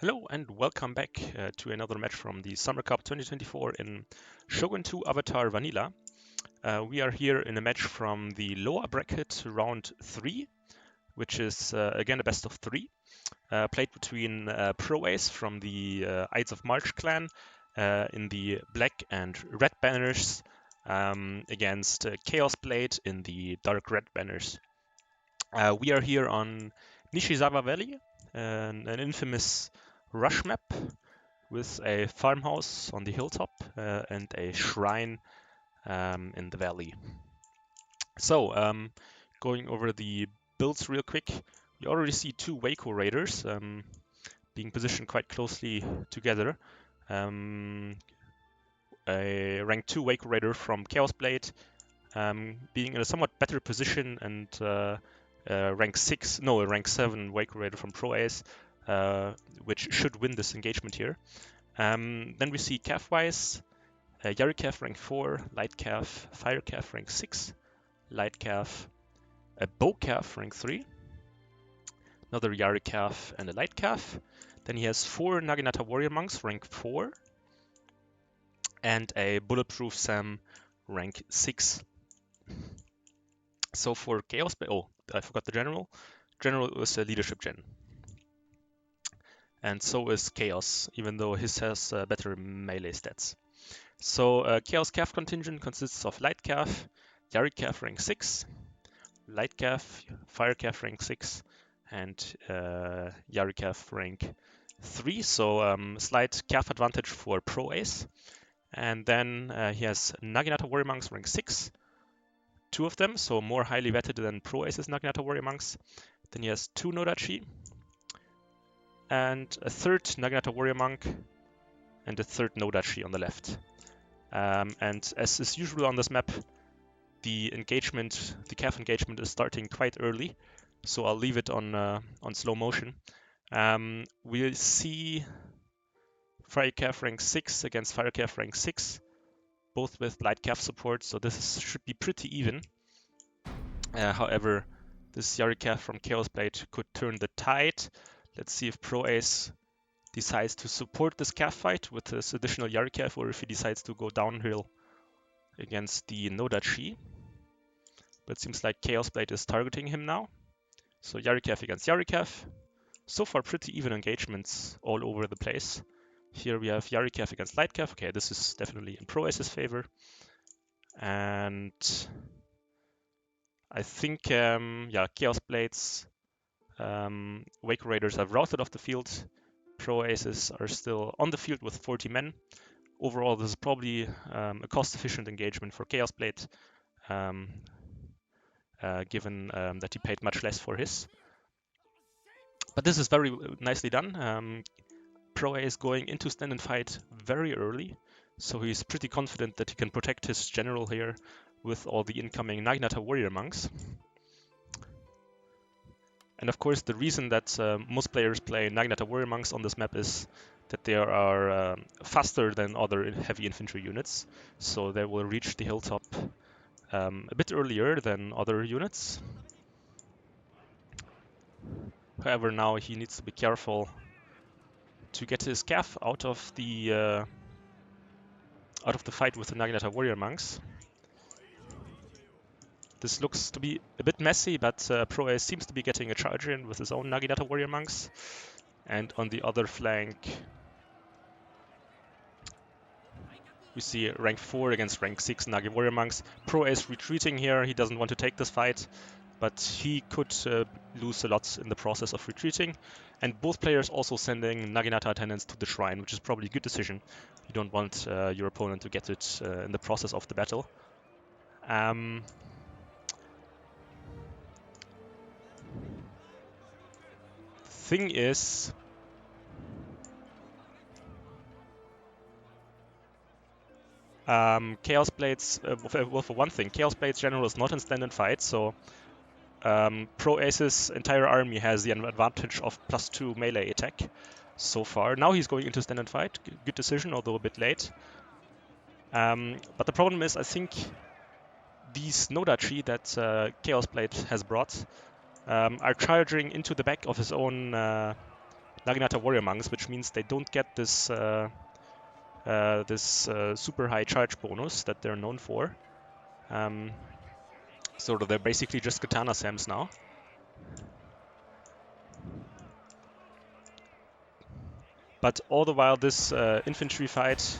Hello and welcome back to another match from the Summer Cup 2024 in Shogun 2 Avatar Vanilla. We are here in a match from the lower bracket round 3, which is again a best of 3, played between Pro Ace from the Ides of March clan in the black and red banners against Chaos Blade in the dark red banners. We are here on Nishizawa Valley, an infamous rush map with a farmhouse on the hilltop and a shrine in the valley. So, going over the builds real quick, you already see two Waco Raiders being positioned quite closely together. A rank 2 Waco Raider from Chaos Blade being in a somewhat better position, and a rank 7 Waco Raider from Pro Ace, which should win this engagement here. Then we see Cav-wise, Yari Cav rank 4, Light Cav, Fire Cav rank 6, Light Cav, a Bow Cav rank 3, another Yari Cav and a Light Cav. Then he has 4 Naginata Warrior Monks rank 4, and a Bulletproof Sam rank 6. So for Chaos, I forgot the General. General is a leadership gen. And so is Chaos, even though his has better melee stats. So Chaos Cav contingent consists of Light Cav, Yari Cav rank 6, Light Cav, Fire Cav rank 6, and Yari Cav rank 3. So slight Cav advantage for Pro Ace. And then he has Naginata Warrior Monks rank 6, 2 of them, so more highly vetted than Pro Ace's Naginata Warrior Monks. Then he has 2 Nodachi, and a 3rd Naginata Warrior Monk, and a 3rd Nodachi on the left. And as is usual on this map, the Cav engagement is starting quite early, so I'll leave it on slow motion. We'll see Fire Cav rank 6 against Fire Cav rank 6, both with Light Cav support, so this should be pretty even. However, this Yari Cav from Chaos Blade could turn the tide. Let's see if Pro Ace decides to support this Cav fight with this additional Yari Cav, or if he decides to go downhill against the Nodachi. But it seems like Chaos Blade is targeting him now. So Yari Cav against Yari Cav. So far pretty even engagements all over the place. Here we have Yari Cav against Light Cav. Okay, this is definitely in Pro Ace's favor. And I think, Chaos Blades, Waco Raiders have routed off the field. Pro Aces are still on the field with 40 men. Overall, this is probably a cost-efficient engagement for Chaos Blade, given that he paid much less for his. But this is very nicely done. Pro Ace going into stand and fight very early, so he's pretty confident that he can protect his general here with all the incoming Naginata Warrior Monks. And of course, the reason that most players play Naginata Warrior Monks on this map is that they are faster than other heavy infantry units, so they will reach the hilltop a bit earlier than other units. However, now he needs to be careful to get his Cav out of the fight with the Naginata Warrior Monks. This looks to be a bit messy, but Pro Ace seems to be getting a charge in with his own Naginata Warrior Monks. And on the other flank, we see rank 4 against rank 6 Nagi Warrior Monks. Pro Ace retreating here. He doesn't want to take this fight, but he could lose a lot in the process of retreating. And both players also sending Naginata attendants to the shrine, which is probably a good decision. You don't want your opponent to get it in the process of the battle. Thing is, Chaos Blades, well, for one thing, Chaos Blades General is not in stand and fight, so Pro Ace's entire army has the advantage of +2 melee attack so far. Now he's going into stand and fight. Good decision, although a bit late. But the problem is, I think these Nodachi that Chaos Blade has brought are charging into the back of his own Naginata Warrior Monks, which means they don't get this super high charge bonus that they're known for. So they're basically just Katana Sams now. But all the while, this infantry fight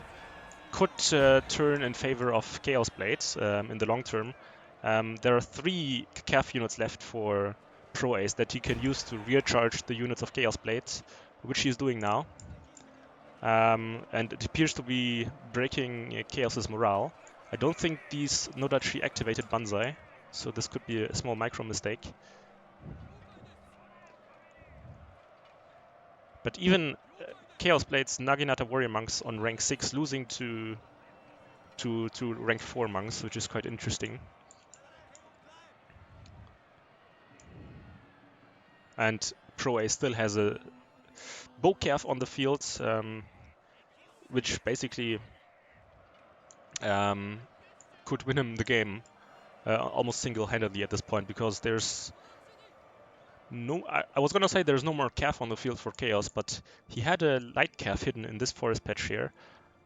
could turn in favor of Chaos Blades in the long term. There are 3 Cav units left for Pro Ace that he can use to recharge the units of Chaos Blades, which he's doing now. And it appears to be breaking Chaos's morale. I don't think these Nodachi activated Banzai, so this could be a small micro mistake. But even Chaos Blades Naginata Warrior Monks on rank 6 losing to rank 4 monks, which is quite interesting. And Pro A still has a Bocav on the field, which basically could win him the game almost single-handedly at this point, because there's no... I was gonna say there's no more Cav on the field for Chaos, but he had a light Cav hidden in this forest patch here.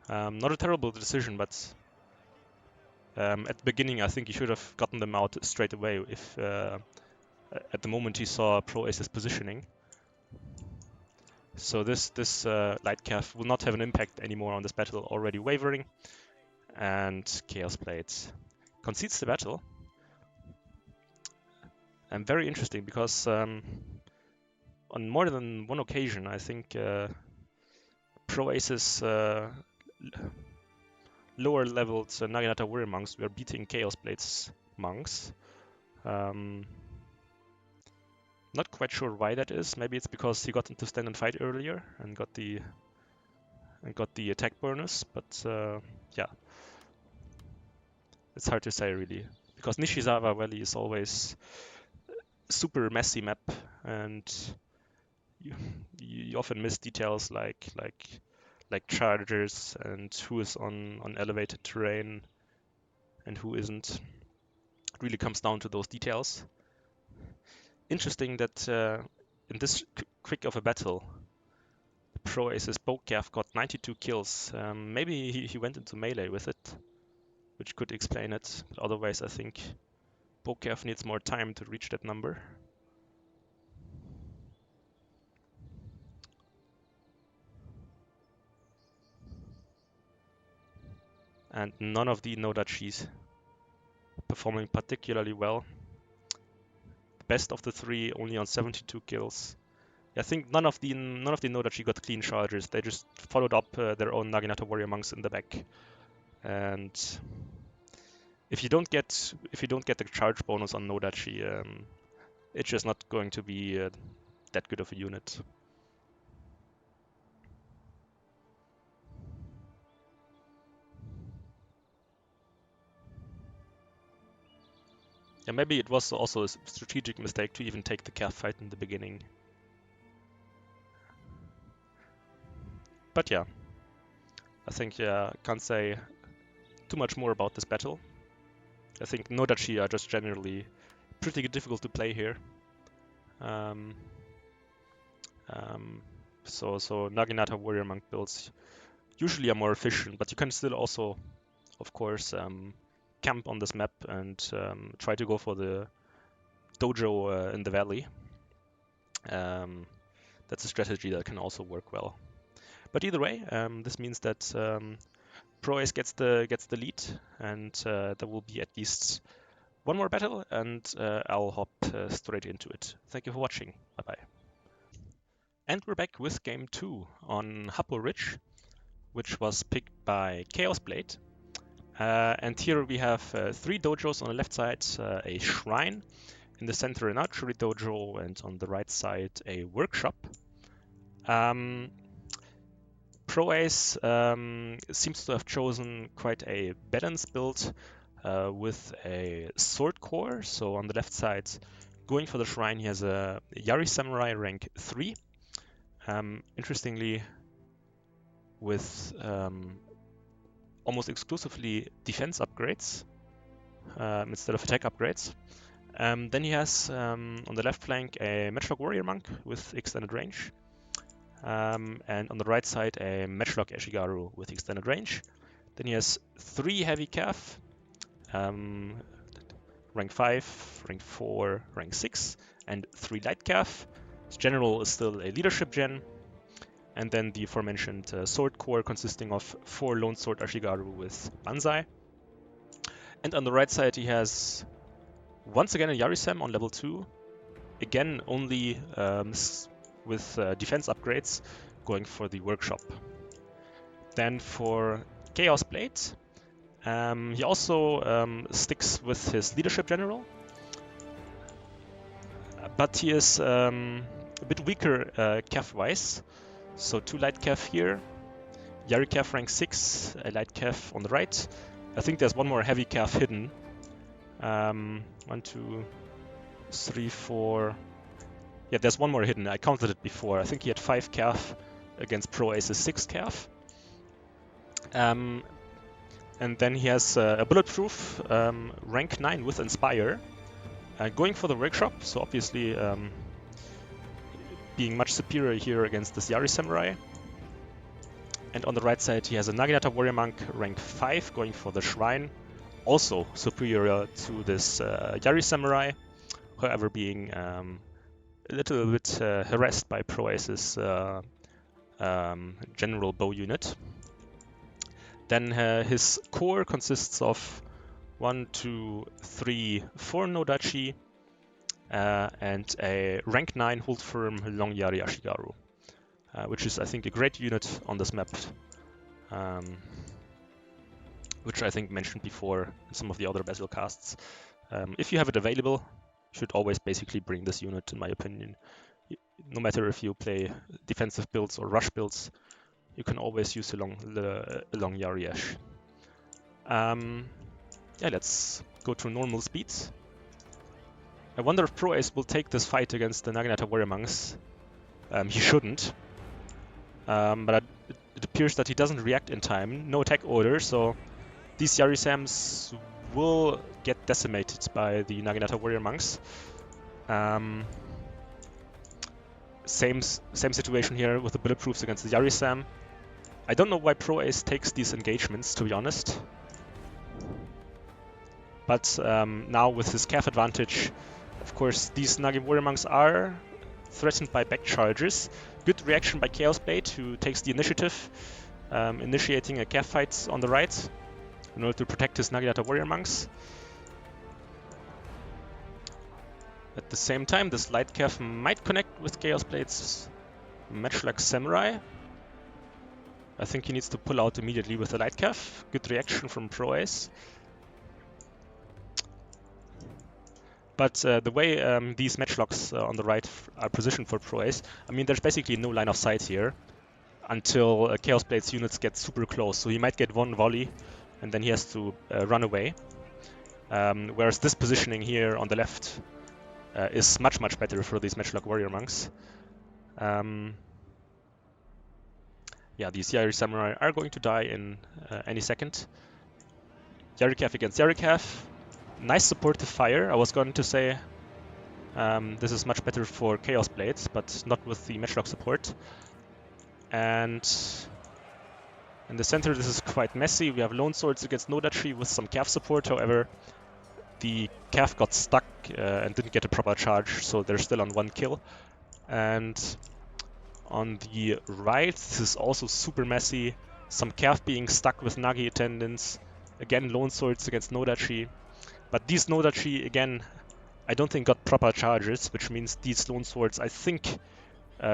Not a terrible decision, but at the beginning I think he should have gotten them out straight away if at the moment he saw Pro Ace's positioning. So this light Cav will not have an impact anymore on this battle, already wavering. And Chaos Blades concedes the battle. And very interesting, because on more than one occasion, I think Pro Ace's lower leveled Naginata Warrior Monks were beating Chaos Blades monks. Not quite sure why that is. Maybe it's because he got into stand and fight earlier and got the attack bonus, but yeah. It's hard to say, really, because Nishizawa Valley is always super messy map, and you often miss details like chargers and who is on elevated terrain and who isn't. It really comes down to those details. Interesting that in this quick of a battle, Pro Ace's Bocav got 92 kills. Maybe he went into melee with it, which could explain it. But otherwise, I think Bocav needs more time to reach that number. And none of the Nodachis performing particularly well. Best of the 3, only on 72 kills. I think none of the Nodachi got clean chargers. They just followed up their own Naginata Warrior Monks in the back. And if you don't get the charge bonus on Nodachi, it's just not going to be that good of a unit. Yeah, maybe it was also a strategic mistake to even take the Cav fight in the beginning. But yeah, I think can't say too much more about this battle. I think Nodachi are just generally pretty difficult to play here. So Naginata Warrior Monk builds usually are more efficient, but you can still also, of course, camp on this map and try to go for the dojo in the valley. That's a strategy that can also work well. But either way, this means that Pro Ace gets the lead, and there will be at least one more battle, and I'll hop straight into it. Thank you for watching. Bye bye. And we're back with game 2 on Happo Ridge, which was picked by Chaos Blade. And here we have 3 dojos on the left side, a shrine, in the center an archery dojo, and on the right side a workshop. Pro Ace seems to have chosen quite a balanced build with a sword core. So on the left side, going for the shrine, he has a Yari Samurai rank 3. Interestingly, with almost exclusively defense upgrades instead of attack upgrades. Then he has on the left flank a Matchlock Warrior Monk with extended range. And on the right side, a Matchlock Ashigaru with extended range. Then he has 3 heavy calf, rank 5, rank 4, rank 6, and 3 light calf. His general is still a leadership gen. And then the aforementioned sword core consisting of 4 lone sword Ashigaru with Banzai. And on the right side he has once again a Yarisem on level 2. Again only with defense upgrades, going for the workshop. Then for Chaos Blade, he also sticks with his leadership general, but he is a bit weaker calf-wise. So 2 light calf here, Yari calf rank 6, a light calf on the right. I think there's one more heavy calf hidden. 1, 2, 3, 4. Yeah, there's one more hidden. I counted it before. I think he had 5 calf against Pro Ace's 6 calf. And then he has a bulletproof rank 9 with Inspire. Going for the workshop, so obviously being much superior here against this Yari Samurai. And on the right side he has a Naginata Warrior Monk rank 5 going for the Shrine. Also superior to this Yari Samurai, however being a little bit harassed by Pro Ace's general bow unit. Then his core consists of 1, 2, 3, 4 Nodachi and a rank 9 hold firm long Yari Ashigaru, which is I think a great unit on this map, which I think mentioned before in some of the other Basil casts. If you have it available, you should always basically bring this unit, in my opinion. No matter if you play defensive builds or rush builds, you can always use a long Yari Ash. Yeah, let's go to normal speeds. I wonder if Pro Ace will take this fight against the Naginata Warrior Monks. He shouldn't. But it appears that he doesn't react in time. No attack order, so these Yarisams will get decimated by the Naginata Warrior Monks. Same situation here with the bulletproofs against the Yarisam. I don't know why Pro Ace takes these engagements, to be honest. But now with his calf advantage, of course, these Nagi Warrior Monks are threatened by back charges. Good reaction by Chaos Blade, who takes the initiative, initiating a calf fight on the right in order to protect his Naginata Warrior Monks. At the same time, this light calf might connect with Chaos Blade's Matchlock Samurai. I think he needs to pull out immediately with the light calf. Good reaction from Pro Ace. But the way these matchlocks on the right are positioned for Pro Ace, I mean, there's basically no line of sight here until Chaos Blade's units get super close. So he might get one volley and then he has to run away. Whereas this positioning here on the left is much better for these Matchlock Warrior Monks. Yeah, these Yari Samurai are going to die in any second. Yarikath against Yarikath. Nice supportive fire. I was going to say this is much better for Chaos Blades, but not with the Matchlock support. And in the center this is quite messy. We have Lone Swords against Nodachi with some calf support. However, the calf got stuck and didn't get a proper charge, so they're still on 1 kill. And on the right, this is also super messy. Some calf being stuck with Nagi attendants. Again, Lone Swords against Nodachi. But these Nodachi, again, I don't think got proper charges, which means these Lone Swords, I think,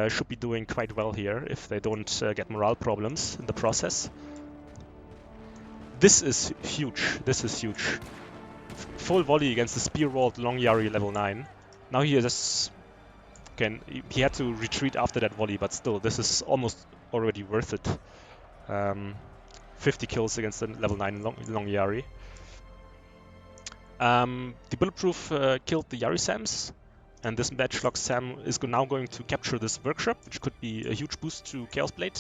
should be doing quite well here if they don't get morale problems in the process. This is huge. This is huge. Full volley against the Spear Walled Long Yari level 9. Now he just... Again, he had to retreat after that volley, but still, this is almost already worth it. 50 kills against the level 9 Long Yari. The Bulletproof killed the Yari Sams, and this Matchlock Sam is now going to capture this workshop, which could be a huge boost to Chaos Blade.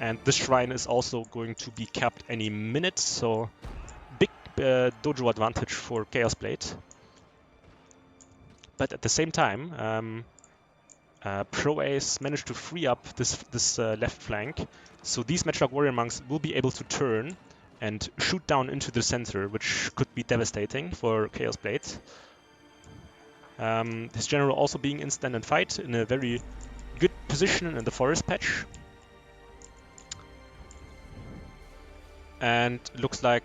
And this shrine is also going to be capped any minute, so big dojo advantage for Chaos Blade. But at the same time, Pro Ace managed to free up this left flank, so these Matchlock Warrior Monks will be able to turn and shoot down into the center, which could be devastating for Chaos Blade. His general also being in stand and fight in a very good position in the forest patch. And looks like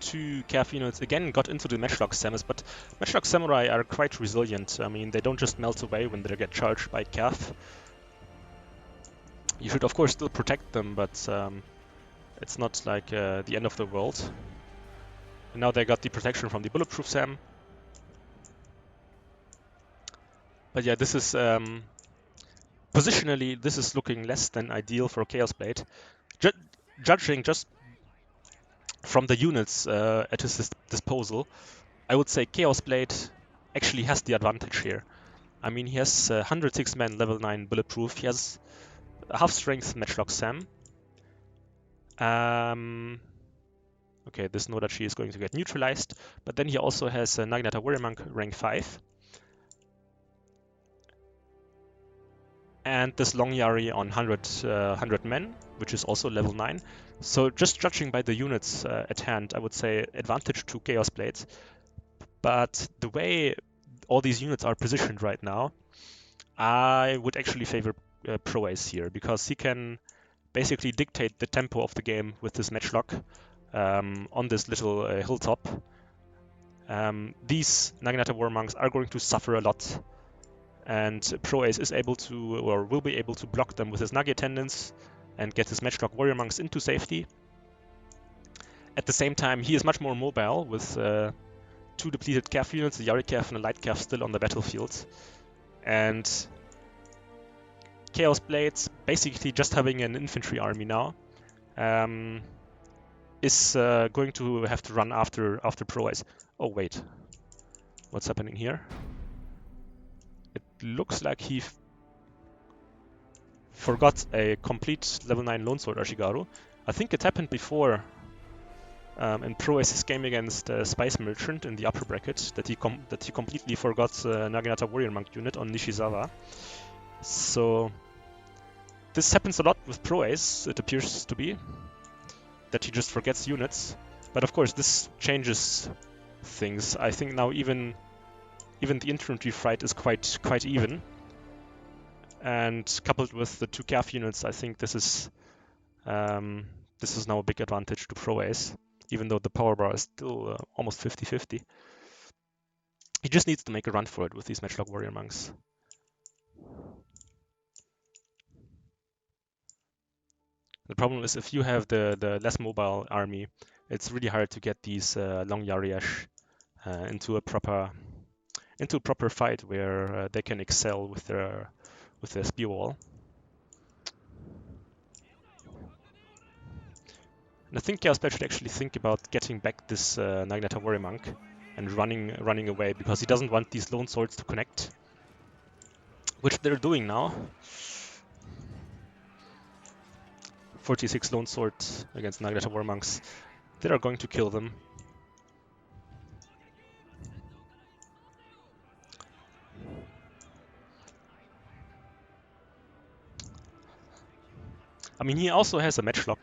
two Cav units again got into the Matchlock Samus, but Matchlock Samurai are quite resilient. I mean, they don't just melt away when they get charged by Cav. You should of course still protect them, but it's not like the end of the world. And now they got the protection from the Bulletproof Sam. But yeah, this is positionally, this is looking less than ideal for Chaos Blade. Judging just from the units at his disposal, I would say Chaos Blade actually has the advantage here. I mean, he has 106 men, level 9 bulletproof. He has half strength Matchlock Sam. Okay, this Nodachi is going to get neutralized, but then he also has a Naginata Warrior Monk rank 5. And this Long Yari on 100 men, which is also level 9. So just judging by the units at hand, I would say advantage to Chaos Blade. But the way all these units are positioned right now, I would actually favor Pro Ace here, because he can basically dictate the tempo of the game with this Matchlock on this little hilltop. These Naginata War Monks are going to suffer a lot, and Pro Ace is able to, or will be able to, block them with his Nagi attendants and get his Matchlock Warrior Monks into safety. At the same time, he is much more mobile with 2 depleted Cav units, the Yari Cav and a Light Cav still on the battlefield. And Chaos Blades, basically just having an infantry army now, is going to have to run after Pro Ace. Oh wait, what's happening here? It looks like he forgot a complete level 9 Lone Sword Ashigaru. I think it happened before in Pro Ace's game against Spice Merchant in the upper bracket, that he completely forgot Naginata Warrior Monk unit on Nishizawa. So this happens a lot with Pro Ace, it appears to be, that he just forgets units. But of course this changes things. I think now even the infantry fight is quite even. And coupled with the 2 Cav units, I think this is now a big advantage to Pro Ace, even though the power bar is still almost 50-50. He just needs to make a run for it with these Matchlock Warrior Monks. The problem is, if you have the less mobile army, it's really hard to get these Long Yariash into a proper fight where they can excel with their spear wall. And I think Chaos Blade should actually think about getting back this Naginata Warrior Monk and running away, because he doesn't want these Lone Swords to connect, which they're doing now. 46 Lone Swords against Naginata Warrior Monks. They are going to kill them. I mean, he also has a Matchlock,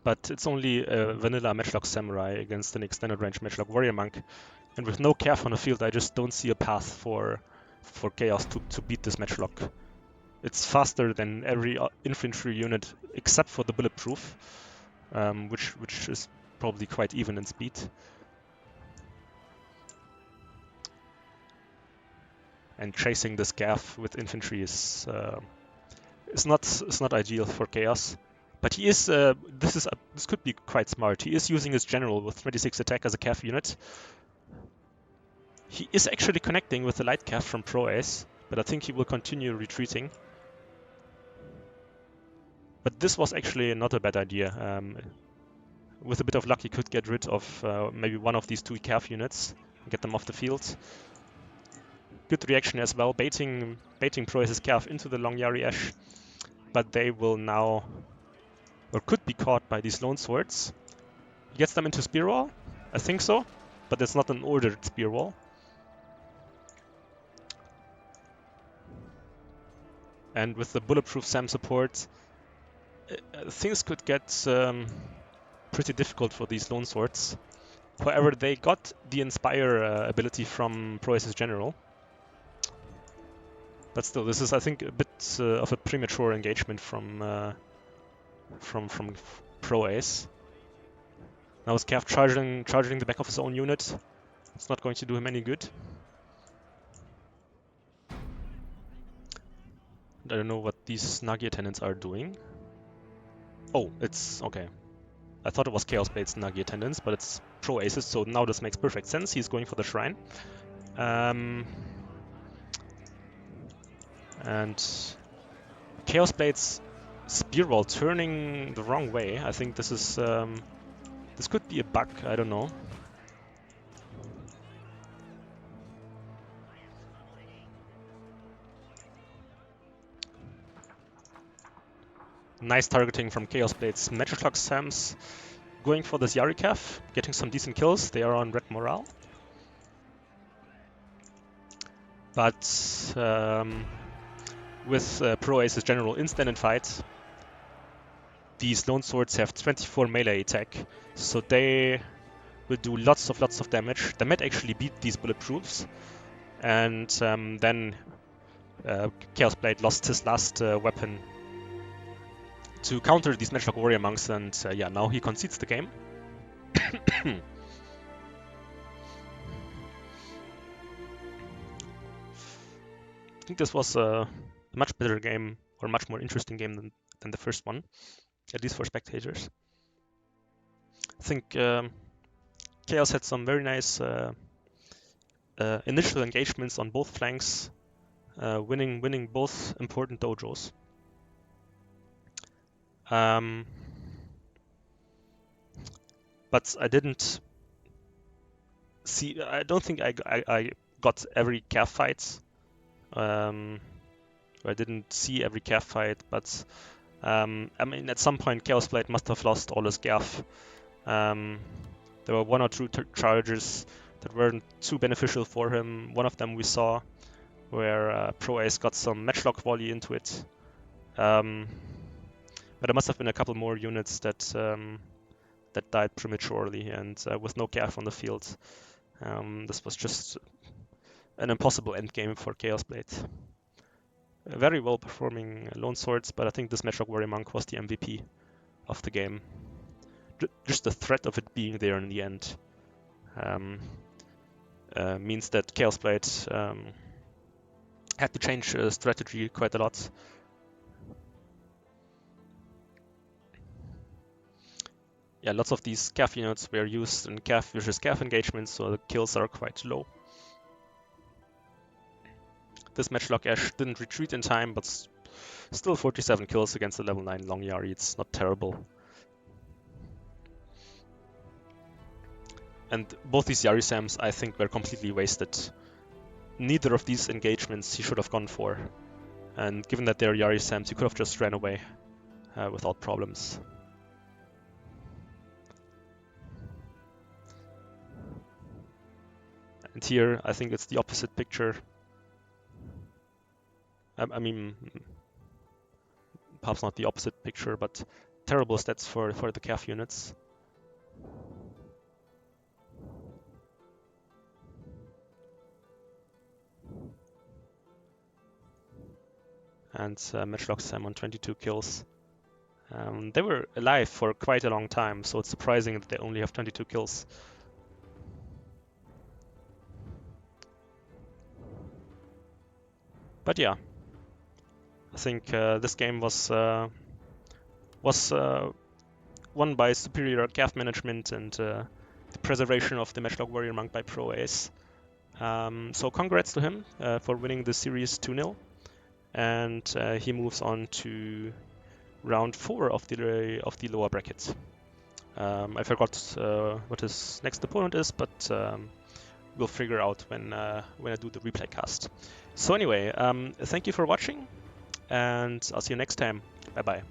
but it's only a vanilla Matchlock Samurai against an extended range Matchlock Warrior Monk. And with no Cav on the field, I just don't see a path for Chaos to beat this Matchlock. It's faster than every infantry unit except for the Bulletproof, which is probably quite even in speed. And chasing this Gav with infantry is not ideal for Chaos. But he is this could be quite smart. He is using his general with 26 attack as a Cav unit. He is actually connecting with the light Cav from Pro Ace, but I think he will continue retreating. But this was actually not a bad idea. With a bit of luck, he could get rid of maybe one of these 2 Cav units and get them off the field. Good reaction as well, baiting Pro Ace's Cav into the Long Yari Ash, but they will now, or could be caught by these Lone Swords. He gets them into Spear Wall? I think so, but it's not an ordered Spear Wall. And with the bulletproof SAM support, things could get pretty difficult for these lone swords. However, they got the Inspire ability from Pro-Ace's General. But still, this is, I think, a bit of a premature engagement from Pro-Ace. Now is Cav charging the back of his own unit. It's not going to do him any good. I don't know what these Nagi attendants are doing. Oh, it's okay. I thought it was Chaos Blade's Nagi attendants, but it's Pro-Ace's, so now this makes perfect sense. He's going for the shrine. And Chaos Blade's Spear Wall turning the wrong way. I think this is this could be a bug, I don't know. Nice targeting from Chaos Blade's Metroclock Sams. Going for this Yarikav, getting some decent kills. They are on red morale. But with Pro-Ace's General instant and fight, these lone swords have 24 melee attack, so they will do lots of damage. They might actually beat these bulletproofs, and then Chaos Blade lost his last weapon to counter these Matchlock Warrior Monks, and yeah, now he concedes the game. I think this was a much better game, or much more interesting game than the first one, at least for spectators. I think Chaos had some very nice initial engagements on both flanks, winning both important dojos. But I didn't see. I don't think I got every Cav fight. I didn't see every Cav fight, but I mean, at some point, Chaos Blade must have lost all his Gav. There were one or two charges that weren't too beneficial for him. One of them we saw where Pro-Ace got some matchlock volley into it. But there must have been a couple more units that that died prematurely, and with no Gav on the field, this was just an impossible endgame for Chaos Blade. Very well performing lone swords, but I think this Matchlock Warrior Monk was the MVP of the game. Just the threat of it being there in the end means that Chaos Blade had to change strategy quite a lot. Yeah, lots of these Cav units were used in Cav versus Cav engagements, so the kills are quite low. This Matchlock Ash didn't retreat in time, but still 47 kills against the level 9 Long Yari. It's not terrible. And both these Yari Sams, I think, were completely wasted. Neither of these engagements he should have gone for. And given that they're Yari Sams, he could have just ran away without problems. And here, I think it's the opposite picture. I mean, perhaps not the opposite picture, but terrible stats for the Cav units. And Matchlock Sam on 22 kills. They were alive for quite a long time, so it's surprising that they only have 22 kills. But yeah, I think this game was won by superior Cav management and the preservation of the Matchlock Warrior Monk by Pro-Ace. So congrats to him for winning the series 2-0, and he moves on to round 4 of the lower bracket. I forgot what his next opponent is, but we'll figure out when I do the replay cast. So anyway, thank you for watching, and I'll see you next time. Bye bye.